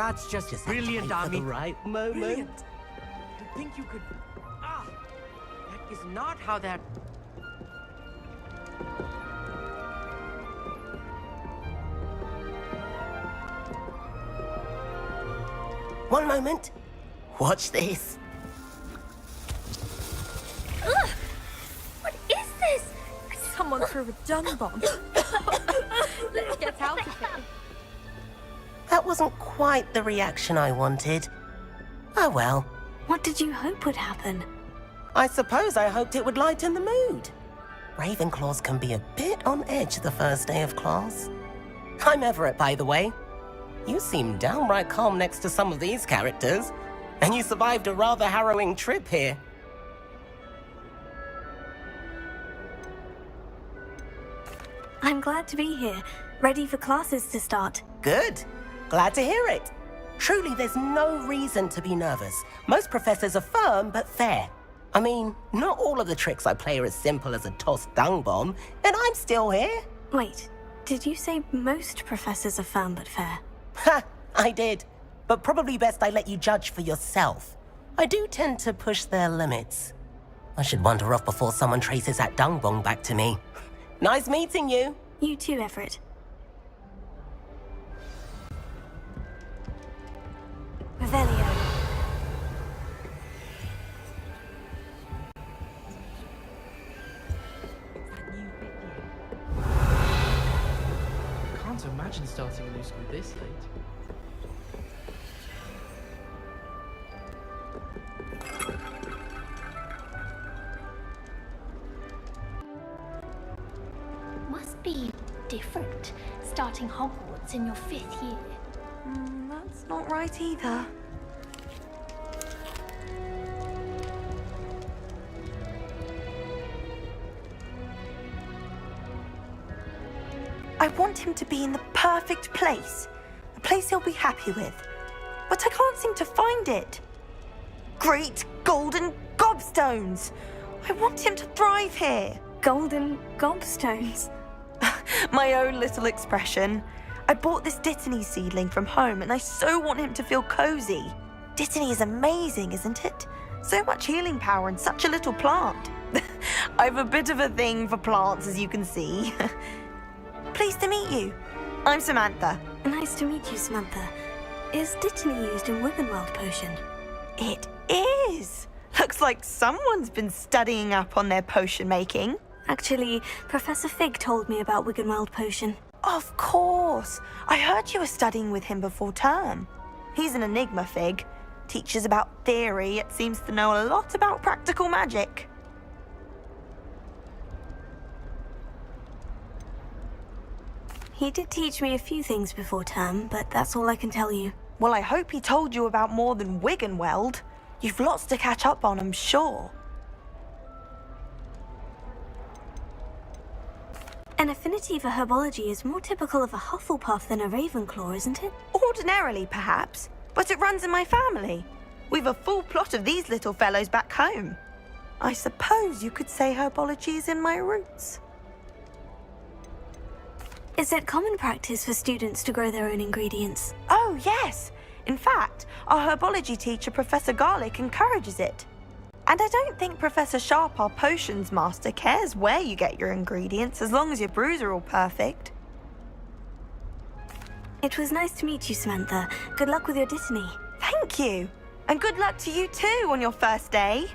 That's just Just brilliant, have to wait for Ami. the right moment. Brilliant. You think you could... Ah! That is not how that... One moment. Watch this. Ugh! What is this? Someone threw a dung bomb. Let's get out of here. That wasn't quite the reaction I wanted. Oh well. What did you hope would happen? I suppose I hoped it would lighten the mood. Ravenclaws can be a bit on edge the first day of class. I'm Everett, by the way. You seem downright calm next to some of these characters, and you survived a rather harrowing trip here. I'm glad to be here, ready for classes to start. Good. Glad to hear it. Truly, there's no reason to be nervous. Most professors are firm but fair. I mean, not all of the tricks I play are as simple as a tossed dung bomb, and I'm still here. Wait, did you say most professors are firm but fair? Ha! I did. But probably best I let you judge for yourself. I do tend to push their limits. I should wander off before someone traces that dung bomb back to me. Nice meeting you. You too, Everett. Revelio. Can't imagine starting a new school this late. Must be different, starting Hogwarts in your 5th year. That's not right either. I want him to be in the perfect place. A place he'll be happy with. But I can't seem to find it. Great golden gobstones! I want him to thrive here. Golden gobstones. My own little expression. I bought this Dittany seedling from home and I so want him to feel cozy. Dittany is amazing, isn't it? So much healing power in such a little plant. I've a bit of a thing for plants, as you can see. Pleased to meet you. I'm Samantha. Nice to meet you, Samantha. Is Dittany used in Wiggenweld potion? It is. Looks like someone's been studying up on their potion making. Actually, Professor Fig told me about Wiggenweld potion. Of course. I heard you were studying with him before term. He's an enigma, Fig. Teaches about theory, yet seems to know a lot about practical magic. He did teach me a few things before term, but that's all I can tell you. Well, I hope he told you about more than Wiggenweld. You've lots to catch up on, I'm sure. An affinity for herbology is more typical of a Hufflepuff than a Ravenclaw, isn't it? Ordinarily, perhaps, but it runs in my family. We've a full plot of these little fellows back home. I suppose you could say herbology is in my roots. Is it common practice for students to grow their own ingredients? Oh, yes. In fact, our herbology teacher, Professor Garlick, encourages it. And I don't think Professor Sharp, our potions master, cares where you get your ingredients as long as your brews are all perfect. It was nice to meet you, Samantha. Good luck with your Dittany. Thank you. And good luck to you too on your first day.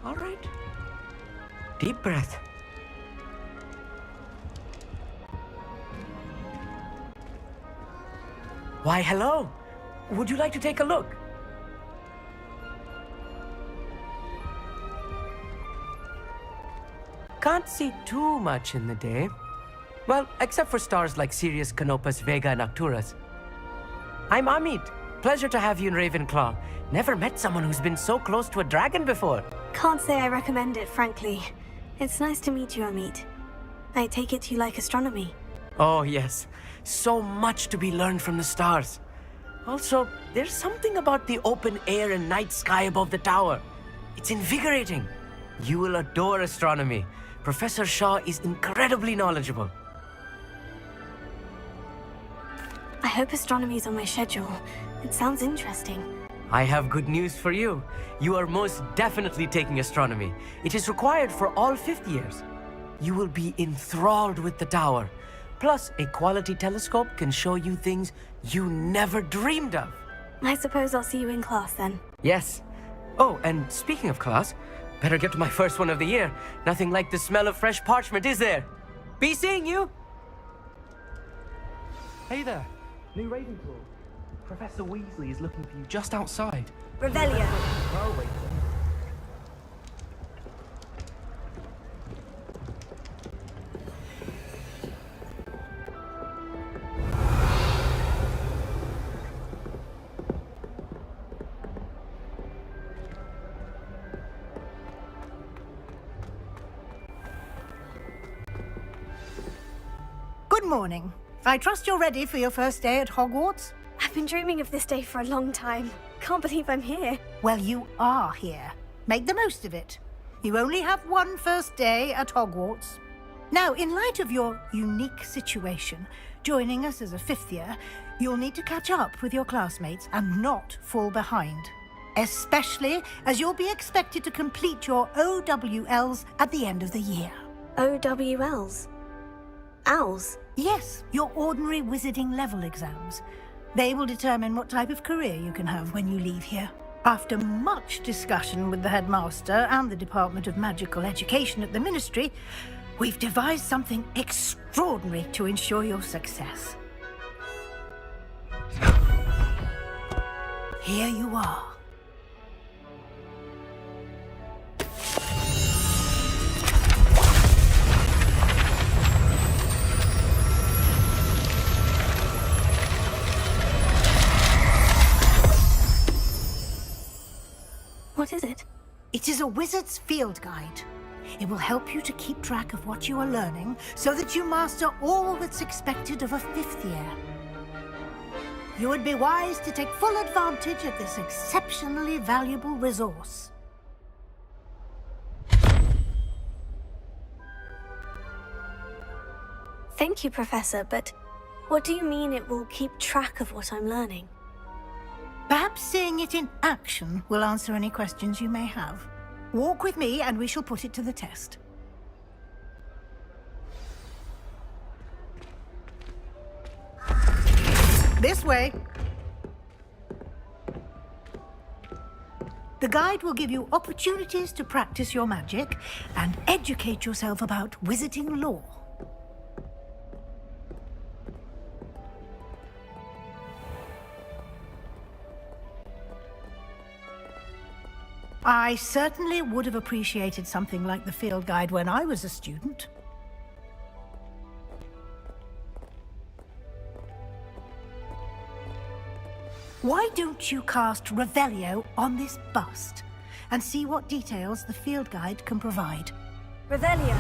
All right. Deep breath. Why, hello. Would you like to take a look? Can't see too much in the day. Well, except for stars like Sirius, Canopus, Vega, and Arcturus. I'm Amit. Pleasure to have you in Ravenclaw. Never met someone who's been so close to a dragon before. Can't say I recommend it, frankly. It's nice to meet you, Amit. I take it you like astronomy. Oh, yes. So much to be learned from the stars. Also, there's something about the open air and night sky above the tower. It's invigorating. You will adore astronomy. Professor Shaw is incredibly knowledgeable. I hope astronomy's on my schedule. It sounds interesting. I have good news for you. You are most definitely taking astronomy. It is required for all fifth years. You will be enthralled with the tower. Plus, a quality telescope can show you things you never dreamed of. I suppose I'll see you in class then. Yes. Oh, and speaking of class, better get to my first one of the year. Nothing like the smell of fresh parchment, is there? Be seeing you! Hey there, new Ravenclaw. Professor Weasley is looking for you just outside. Revelio. Well, wait. Good morning. I trust you're ready for your first day at Hogwarts? I've been dreaming of this day for a long time. Can't believe I'm here. Well, you are here. Make the most of it. You only have one first day at Hogwarts. Now, in light of your unique situation, joining us as a fifth year, you'll need to catch up with your classmates and not fall behind. Especially as you'll be expected to complete your OWLs at the end of the year. OWLs? Owls? Yes, your ordinary wizarding level exams. They will determine what type of career you can have when you leave here. After much discussion with the headmaster and the Department of Magical Education at the Ministry, we've devised something extraordinary to ensure your success. Here you are. What is it? It is a wizard's field guide. It will help you to keep track of what you are learning so that you master all that's expected of a fifth year. You would be wise to take full advantage of this exceptionally valuable resource. Thank you, Professor, but what do you mean it will keep track of what I'm learning? Perhaps seeing it in action will answer any questions you may have. Walk with me and we shall put it to the test. This way. The guide will give you opportunities to practice your magic and educate yourself about wizarding lore. I certainly would have appreciated something like the field guide when I was a student. Why don't you cast Revelio on this bust and see what details the field guide can provide? Revelio.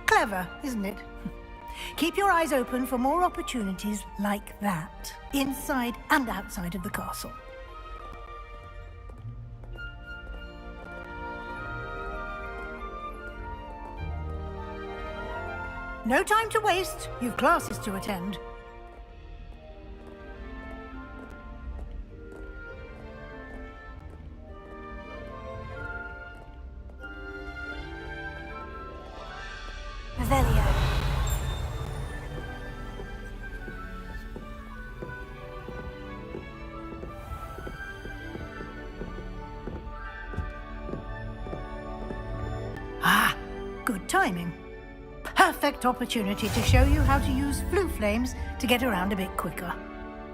Clever, isn't it? Keep your eyes open for more opportunities like that, inside and outside of the castle. No time to waste. You've classes to attend. Revelio. Ah, good timing. Perfect opportunity to show you how to use flue flames to get around a bit quicker.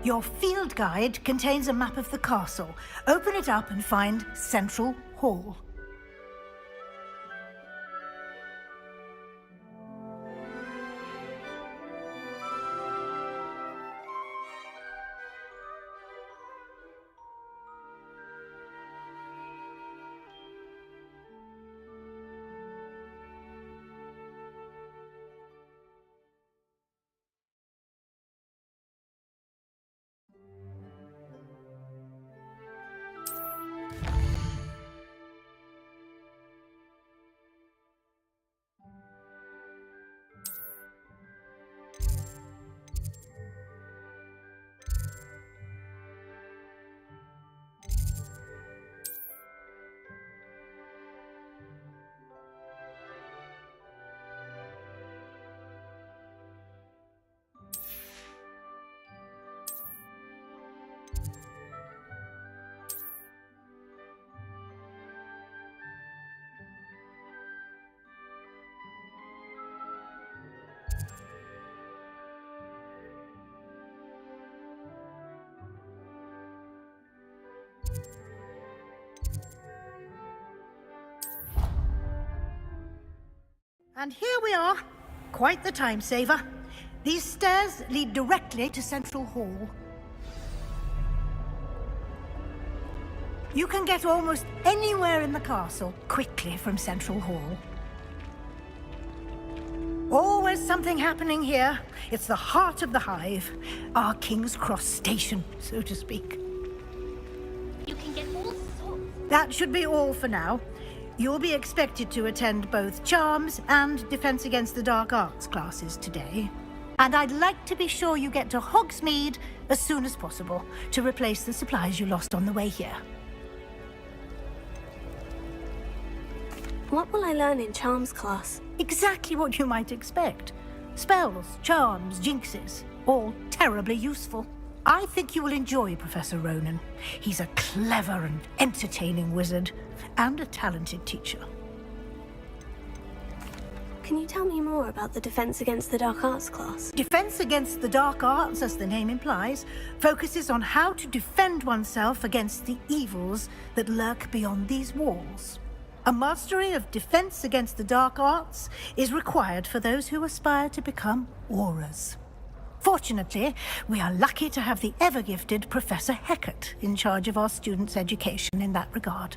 Your field guide contains a map of the castle. Open it up and find Central Hall. And here we are. Quite the time saver. These stairs lead directly to Central Hall. You can get almost anywhere in the castle quickly from Central Hall. Always something happening here. It's the heart of the hive. Our King's Cross station, so to speak. You can get all sorts. That should be all for now. You'll be expected to attend both Charms and Defense Against the Dark Arts classes today. And I'd like to be sure you get to Hogsmeade as soon as possible to replace the supplies you lost on the way here. What will I learn in Charms class? Exactly what you might expect. Spells, charms, jinxes, all terribly useful. I think you will enjoy Professor Ronan. He's a clever and entertaining wizard, and a talented teacher. Can you tell me more about the Defense Against the Dark Arts class? Defense Against the Dark Arts, as the name implies, focuses on how to defend oneself against the evils that lurk beyond these walls. A mastery of Defense Against the Dark Arts is required for those who aspire to become auras. Fortunately, we are lucky to have the ever-gifted Professor Hecat in charge of our students' education in that regard.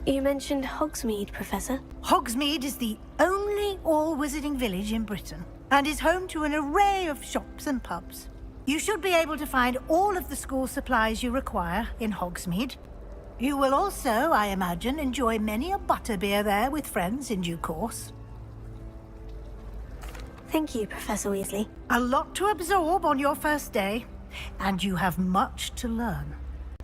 You mentioned Hogsmeade, Professor. Hogsmeade is the only all-wizarding village in Britain, and is home to an array of shops and pubs. You should be able to find all of the school supplies you require in Hogsmeade. You will also, I imagine, enjoy many a butterbeer there with friends in due course. Thank you, Professor Weasley. A lot to absorb on your first day, and you have much to learn.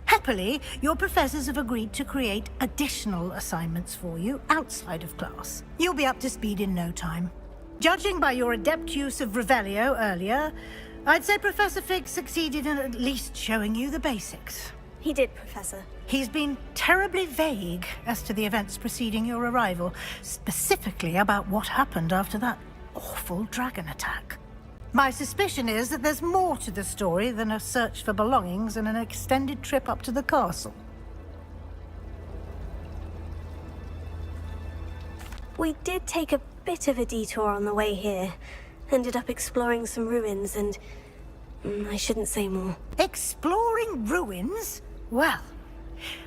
Happily, your professors have agreed to create additional assignments for you outside of class. You'll be up to speed in no time. Judging by your adept use of Revelio earlier, I'd say Professor Fig succeeded in at least showing you the basics. He did, Professor. He's been terribly vague as to the events preceding your arrival, specifically about what happened after that awful dragon attack. My suspicion is that there's more to the story than a search for belongings and an extended trip up to the castle. We did take a bit of a detour on the way here. Ended up exploring some ruins and... I shouldn't say more. Exploring ruins? Well,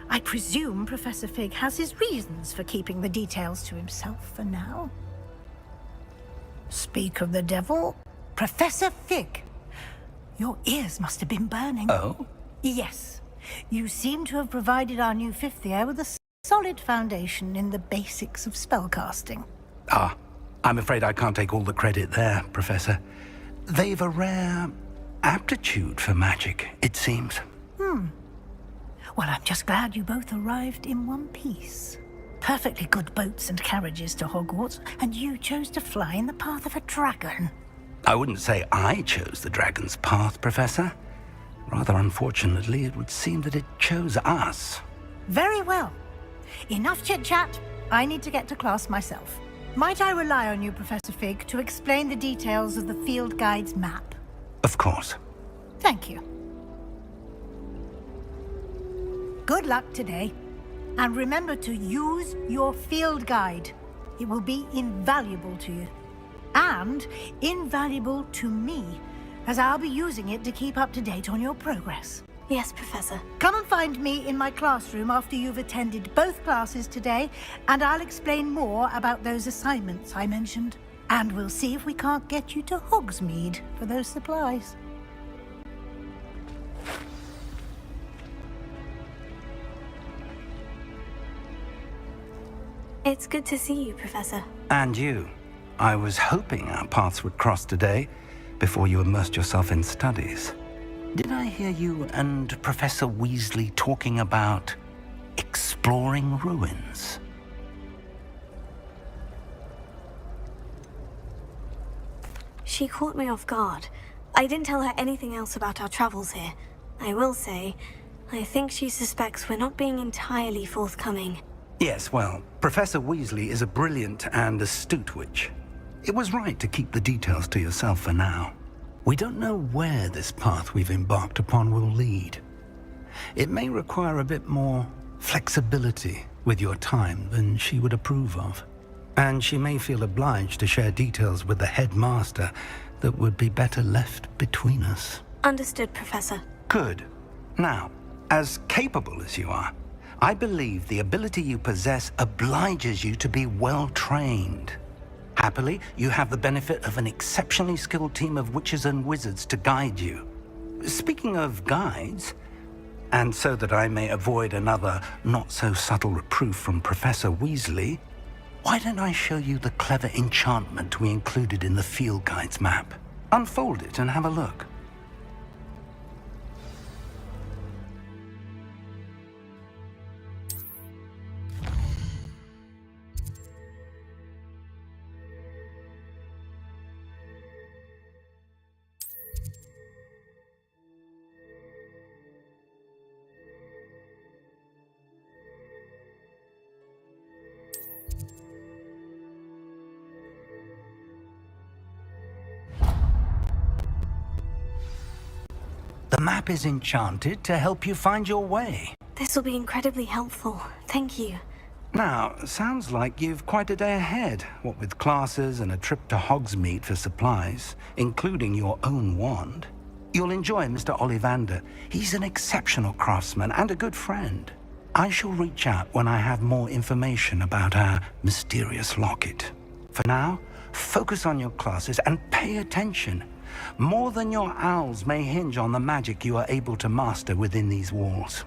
I presume Professor Fig has his reasons for keeping the details to himself for now. Speak of the devil, Professor Fig. Your ears must have been burning. Oh? Yes. You seem to have provided our new fifth year with a solid foundation in the basics of spellcasting. Ah, I'm afraid I can't take all the credit there, Professor. They've a rare aptitude for magic, it seems. Well, I'm just glad you both arrived in one piece. Perfectly good boats and carriages to Hogwarts, and you chose to fly in the path of a dragon. I wouldn't say I chose the dragon's path, Professor. Rather unfortunately, it would seem that it chose us. Very well. Enough chit-chat. I need to get to class myself. Might I rely on you, Professor Fig, to explain the details of the field guide's map? Of course. Thank you. Good luck today. And remember to use your field guide. It will be invaluable to you. And invaluable to me, as I'll be using it to keep up to date on your progress. Yes, Professor. Come and find me in my classroom after you've attended both classes today, and I'll explain more about those assignments I mentioned. And we'll see if we can't get you to Hogsmeade for those supplies. It's good to see you, Professor. And you. I was hoping our paths would cross today, before you immersed yourself in studies. Did I hear you and Professor Weasley talking about exploring ruins? She caught me off guard. I didn't tell her anything else about our travels here. I will say, I think she suspects we're not being entirely forthcoming. Yes, well, Professor Weasley is a brilliant and astute witch. It was right to keep the details to yourself for now. We don't know where this path we've embarked upon will lead. It may require a bit more flexibility with your time than she would approve of. And she may feel obliged to share details with the headmaster that would be better left between us. Understood, Professor. Good. Now, as capable as you are, I believe the ability you possess obliges you to be well trained. Happily, you have the benefit of an exceptionally skilled team of witches and wizards to guide you. Speaking of guides, and so that I may avoid another not-so-subtle reproof from Professor Weasley, why don't I show you the clever enchantment we included in the field guide's map? Unfold it and have a look. The map is enchanted to help you find your way. This will be incredibly helpful. Thank you. Now, sounds like you've quite a day ahead, what with classes and a trip to Hogsmeade for supplies, including your own wand. You'll enjoy Mr. Ollivander. He's an exceptional craftsman and a good friend. I shall reach out when I have more information about our mysterious locket. For now, focus on your classes and pay attention. More than your owls may hinge on the magic you are able to master within these walls.